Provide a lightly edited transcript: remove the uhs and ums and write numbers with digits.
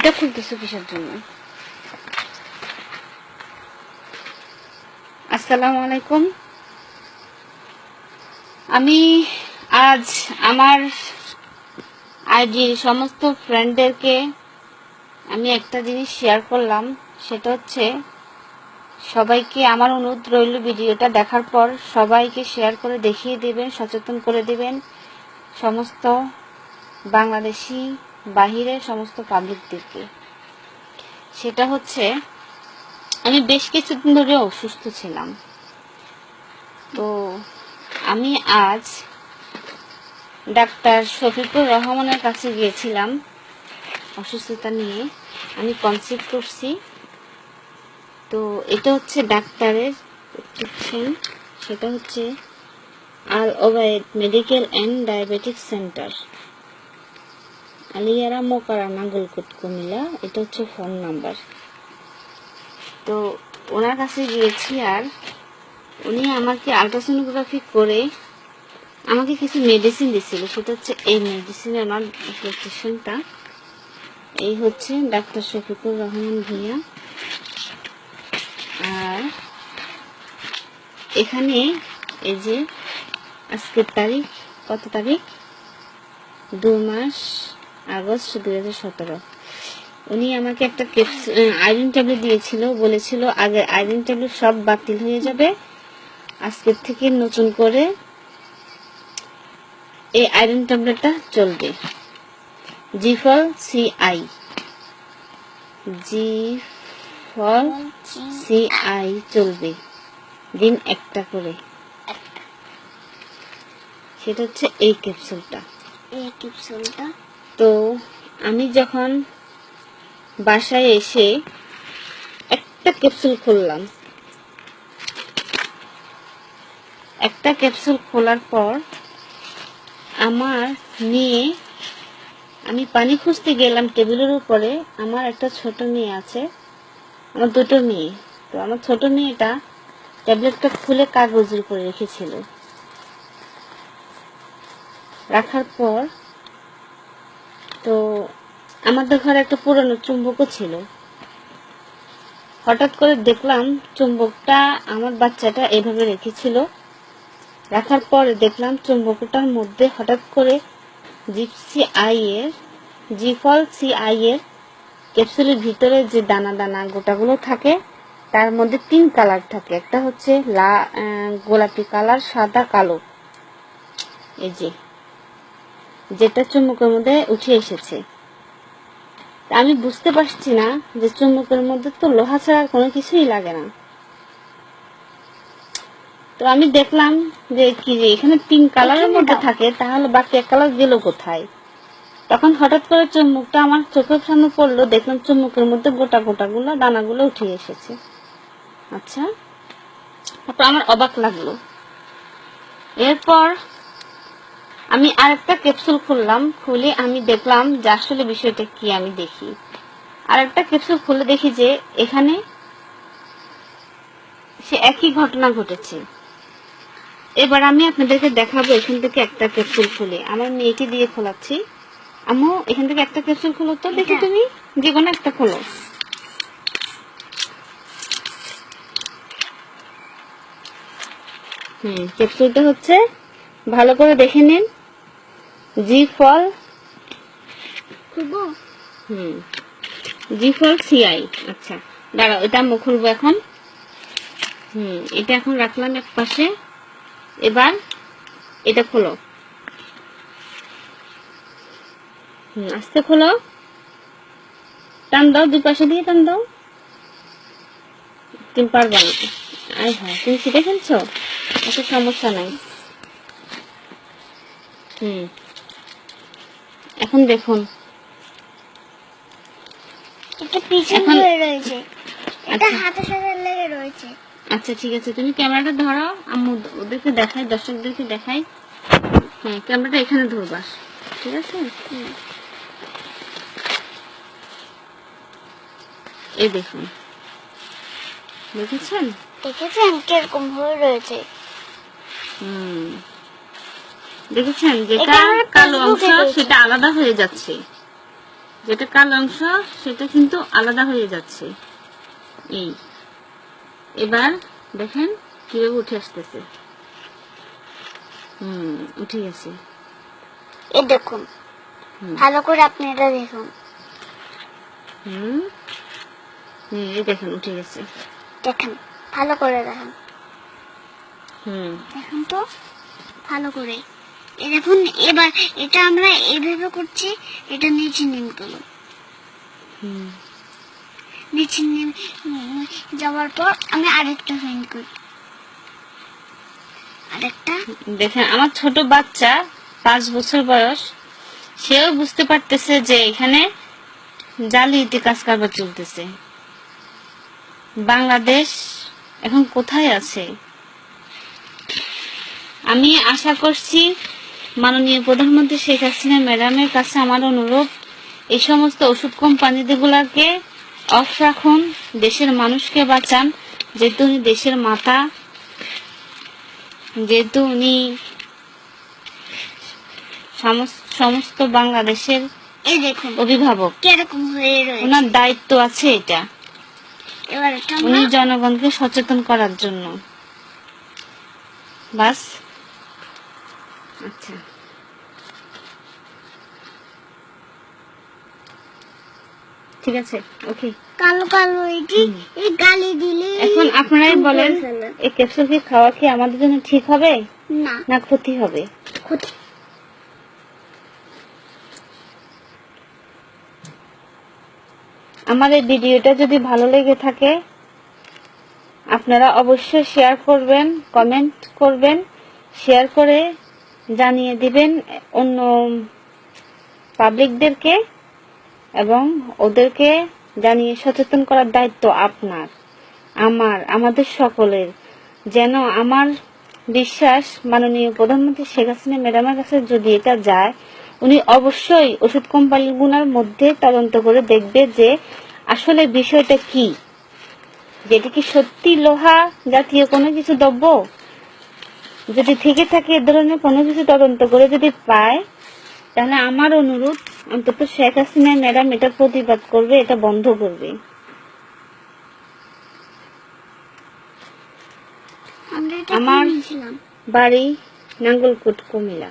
এটা খুলতেছো কিসের জন্য? আসসালামু আলাইকুম। আমি আজ আমার আইডির সমস্ত ফ্রেন্ডদেরকে আমি একটা জিনিস শেয়ার করলাম, সেটা হচ্ছে সবাইকে আমার অনুরোধ রইল, ভিডিওটা দেখার পর সবাইকে শেয়ার করে দেখিয়ে দেবেন, সচেতন করে দেবেন সমস্ত বাংলাদেশি বাহিরের সমস্ত পাবলিকদেরকে। সেটা হচ্ছে আমি বেশ কিছুদিন ধরে অসুস্থ ছিলাম, তো আমি আজ ডাক্তার শফিকুর রহমানের কাছে গিয়েছিলাম অসুস্থতা নিয়ে। আমি কনসিভ করছি, তো এটা হচ্ছে ডাক্তারের প্রেসক্রিপশন, সেটা হচ্ছে Al Obayed medical and diabetic centre, Aliara Mokara Nangalkot Comilla. এটা হচ্ছে ফোন নাম্বার। তো ওনার কাছে গিয়েছি, আর উনি আমাকে আলট্রাসোনোগ্রাফি করে আমাকে কিছু মেডিসিন দিয়েছিল। সেটা হচ্ছে এই মেডিসিনের আমার প্রেসক্রিপশনটা। এই হচ্ছে ডাক্তার শফিকুর রহমান ভূঁইয়া। আর এখানে এই যে আজকের তারিখ, কত তারিখ, 2 মাস আগস্ট 2017। উনি আমাকে একটা আয়রন ট্যাবলেট দিয়েছিল, বলেছিল আগে আয়রন ট্যাবলেট সব বাতিল হয়ে যাবে, আজকের থেকে নতুন করে এই আয়রন ট্যাবলেটটা চলবে। জিফল সিআই, জিফল সিআই চলবে দিন একটা করে। সেটা হচ্ছে এই ক্যাপসুলটা। তো আমি যখন বাসায় এসে একটা ক্যাপসুল খুললাম, একটা ক্যাপসুল খোলার পর আমার নিয়ে আমি পানি খুঁজতে গেলাম টেবিলের উপরে। আমার একটা ছোট মেয়ে আছে, আমার 2টো মেয়ে। তো আমার ছোট মেয়েটা ট্যাবলেটটা খুলে কাগজের উপরে রেখেছিল। রাখার পর তো আমাদের ঘরে একটা পুরনো চুম্বকও ছিল। হঠাৎ করে দেখলাম চুম্বকটা আমার বাচ্চাটা এভাবে রেখেছিল। রাখার পরে দেখলাম চুম্বকটার মধ্যে হঠাৎ করে জিফল সিআই এর ক্যাপসুলের ভিতরে যে দানা দানা গোটাগুলো থাকে, তার মধ্যে 3 কালার থাকে। একটা হচ্ছে গোলাপি কালার, সাদা, কালো। এই যে যেটা চুম্বকের মধ্যে উঠে এসেছে। আমি বুঝতে পারছি না যে চুম্বকের মধ্যে তো লোহা ছাড়া কোনো কিছুই লাগে না। তো আমি দেখলাম যে কি যে এখানে 3 কালারের মধ্যে থাকে, তাহলে বাকি 1 কালার গেল কোথায়? তখন হঠাৎ করে চুম্বকটা আমার চোখের সামনে পড়লো, দেখলাম চুম্বকের মধ্যে গোটা গোটাগুলো দানাগুলো উঠে এসেছে। আচ্ছা, তারপর আমার অবাক লাগলো। এরপর আমি আরেকটা ক্যাপসুল খুললাম, খুলে আমি দেখলাম যে আসলে বিষয়টা কি। আমি দেখি আরেকটা ক্যাপসুল খুলে দেখি যে এখানে সে একই ঘটনা ঘটেছে। এবার আমি আপনাদেরকে দেখাবো এখান থেকে একটা ক্যাপসুল খুলে। আমার মেয়েকে দিয়ে খোলাচ্ছি। আম্মু, এখান থেকে একটা ক্যাপসুল খোলো তো, দেখি তুমি যে কোনো একটা খোলো। ক্যাপসুলটা হচ্ছে, ভালো করে দেখে নিন, জিফল জিফল সিআই। আচ্ছা দাঁড়াও, এটা আমি খুলবো এখন। এটা এখন রাখলাম এক পাশে। এবার এটা খোলো, আস্তে খোলো, টান দাও, 2 পাশে দিয়ে টান দাও। তুমি পারবা না। আয় হ্যাঁ, তুমি শিখে ফেলছো, এত সমস্যা নাই। এখন দেখুন, এটা পিছনে হয়ে রয়েছে, এটা হাতের সাথে লেগে রয়েছে। আচ্ছা ঠিক আছে, তুমি ক্যামেরাটা ধরো, আম্মু ওদেরকে দেখাই, দর্শকদেরকে দেখাই। হ্যাঁ, ক্যামেরাটা এখানে ধরবা, ঠিক আছে? এই দেখুন, দেখেছেন কিরকম হয়ে রয়েছে। দেখেছেন, যেটা কালো অংশ সেটা আলাদা হয়ে যাচ্ছে। যেটা কালো অংশ সেটা কিন্তু আলাদা হয়ে যাচ্ছে। এই এবার দেখেন কিভাবে উঠে আসতেছে। উঠে গেছে। এই দেখুন, ভালো করে আপনি এটা দেখুন। এই দেখেন উঠে গেছে। দেখেন, ভালো করে দেখেন। দেখেন তো ভালো করে এই দেখুন। এবার এটা আমরা এইভাবে করছি, এটা নিচে নেমে গেল। নিচে নেমে যাওয়ার পর আমি আরেকটা ফ্রেন্ড করি, আরেকটা। দেখেন আমার ছোট বাচ্চা 5 বছর বয়স, সেও বুঝতে পারতেছে যে এখানে জালিয়াতি কাজ কারবার চলতেছে। বাংলাদেশ এখন কোথায় আছে? আমি আশা করছি মাননীয় প্রধানমন্ত্রী শেখ হাসিনা ম্যাডামের কাছে আমার অনুরোধ, এই সমস্ত ওষুধ কোম্পানিগুলোকে অফ রাখুন, দেশের মানুষকে বাঁচান। যেহেতু উনি দেশের মাতা, যেহেতু উনি সমস্ত বাংলাদেশের এই দেখুন অভিভাবক, কিরকম হয়ে রয়েছে। ওনার দায়িত্ব আছে এটা। এবার উনি জনগণকে সচেতন করার জন্য। বাস। আচ্ছা, ঠিক আছে, ওকে। কালো কালো এটি এই গালি দিলে। এখন আপনারাই বলেন, এই ক্যাপসুল কি খাওয়া কি আমাদের জন্য ঠিক হবে না ক্ষতি হবে? ক্ষতি। আমার এই ভিডিওটা যদি ভালো লেগে থাকে আপনারা অবশ্যই শেয়ার করবেন, কমেন্ট করবেন, শেয়ার করে জানিয়ে দিবেন অন্য পাবলিকদেরকে, এবং ওদেরকে জানিয়ে সচেতন করার দায়িত্ব আপনার, আমাদের সকলের। যেন আমার বিশ্বাস মাননীয় প্রধানমন্ত্রী শেখ হাসিনা ম্যাডামের কাছে যদি এটা যায়, উনি অবশ্যই ওষুধ কোম্পানিগুলোর মধ্যে তদন্ত করে দেখবে যে আসলে বিষয়টা কি, যেটি কি সত্যি লোহা জাতীয় কোনো কিছু দ্রব্য। যদি থেকে থাকে এ ধরনের কোনো কিছু তদন্ত করে যদি পায়, তাহলে আমার অনুরোধ অন্তত শেখ হাসিনা ম্যাডাম এটা প্রতিবাদ করবে, এটা বন্ধ করবে। আমার বাড়ি নাঙ্গলকোট, কুমিল্লা।